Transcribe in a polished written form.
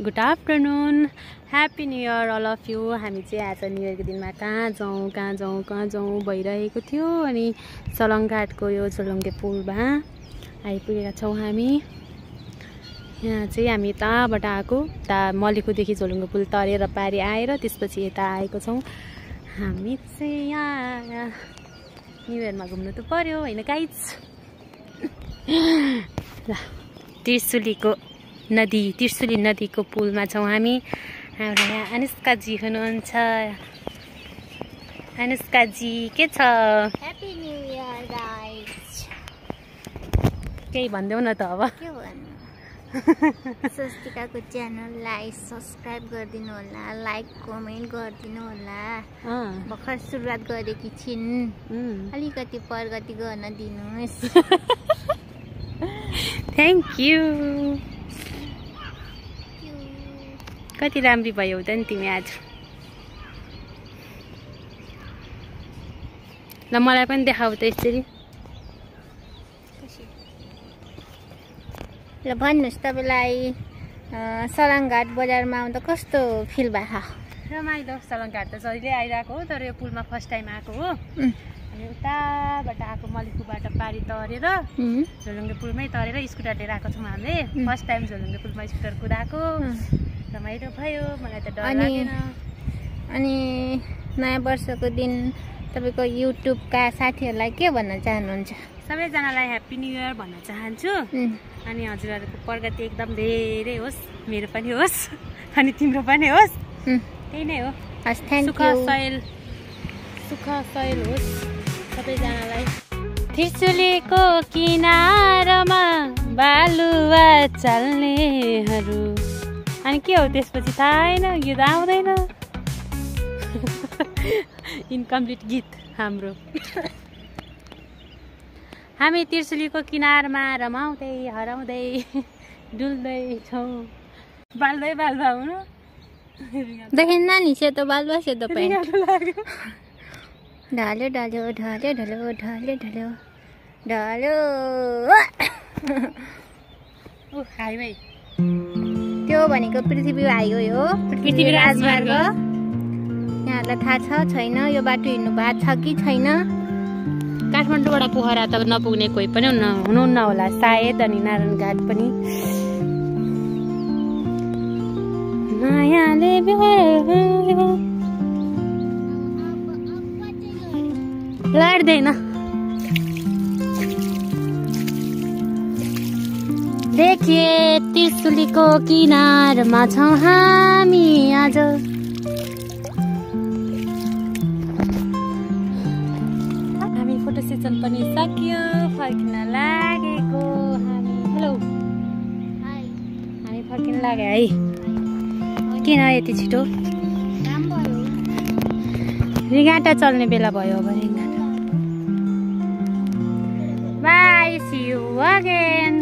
Good afternoon, happy new year all of you. हामी चाहिँ आज न्यू इयरको दिनमा कहाँ जाउँ भइरहेको थियो। अनि सलङघाटको यो झोलुङ्गे पुलमा आइपुगेका छौँ हामी। यहाँ चाहिँ हामी यताबाट आएको, यता मलेखुदेखि झोलुङ्गे पुल तरेर पारी आएर त्यसपछि यता आएको छौँ। हामी चाहिँ यहाँ न्यू इयरमा घुम्नु त पर्यो होइन गाइज। ल त्रिशुली नदीको पुलमा छौँ हामी। हाम्रो यहाँ अनुष्काजी हुनुहुन्छ। अनुष्काजी के छ? Happy new year guys. केही भनिदेऊ न त अब। के भन्नु? स्वस्तिकाको च्यानललाई सब्सक्राइब गरिदिनु होला, लाइक कमेन्ट गरिदिनु होला। भर्खर सुरुवात गरेकी छिन्, अलिकति प्रगति गर्न दिनुहोस्। Thank you. कति राम्री भयो त नि तिमी आज। ल मलाई पनि देखाऊ त यसरी। ल भन्नुहोस् तपाईँलाई सलङघाट बजारमा आउँदा कस्तो फिल भएको? रमाइलो। सलङघाट त जहिले आइरहेको हो, तर यो पुलमा फर्स्ट टाइम आएको हो। अनि उताबाट आएको मलेखुबाट पारी तरेर झोलुङ्गे पुलमै तरेर स्कुटर लिएर आएको छौँ हामीले। फर्स्ट टाइम झोलुङ्गे पुलमा स्कुटर कुदाएको, रमाइलो भयो। मलाई त डर लागेन। अनि नयाँ वर्षको दिन तपाईँको युट्युबका साथीहरूलाई के भन्न चाहनुहुन्छ? सबैजनालाई ह्याप्पी न्यू इयर भन्न चाहन्छु। अनि हजुरहरूको प्रगति एकदम धेरै होस्, मेरो पनि होस् अनि तिम्रो पनि होस्। त्यही नै हो। सुख सयल होस् सबैजनालाई। त्रिशुलीको किनारमा बालुवा चल्नेहरू। अनि के हो त्यसपछि थाहा छैन, गीत आउँदैन। इन्कम्प्लिट गीत हाम्रो। हामी त्रिशुलीको किनारमा रमाउँदै हराउँदै डुल्दैछौँ। बालुवा हुनु देखेन नि, सेतो बालुवा सेतो पेन्ट। ढल्यो ढल्यो ढल्यो ढल्यो ढल्यो ढल्यो ढल्यो। हाइवे त्यो भनेको पृथ्वी हाइवे हो, पृथ्वी राजमार्ग। यहाँहरूलाई थाहा छ छैन यो बाटो हिँड्नु भएको छ कि छैन? काठमाडौँबाट पोखरा त नपुग्ने कोही पनि हुनुहुन्न होला सायद। अनि नारायणघाट पनि मायाले लड्दैन। देखे त्रिशुलीको किनारमा छौँ हामी आज। हामी फोटो सेसन पनि सकियो, फर्किन लागेको हामी। हेलो, हामी फर्किन लाग्यो है। किन यति छिटो? रिगाटा चल्ने बेला भयो अब। रिगाटा। Bye, see you again.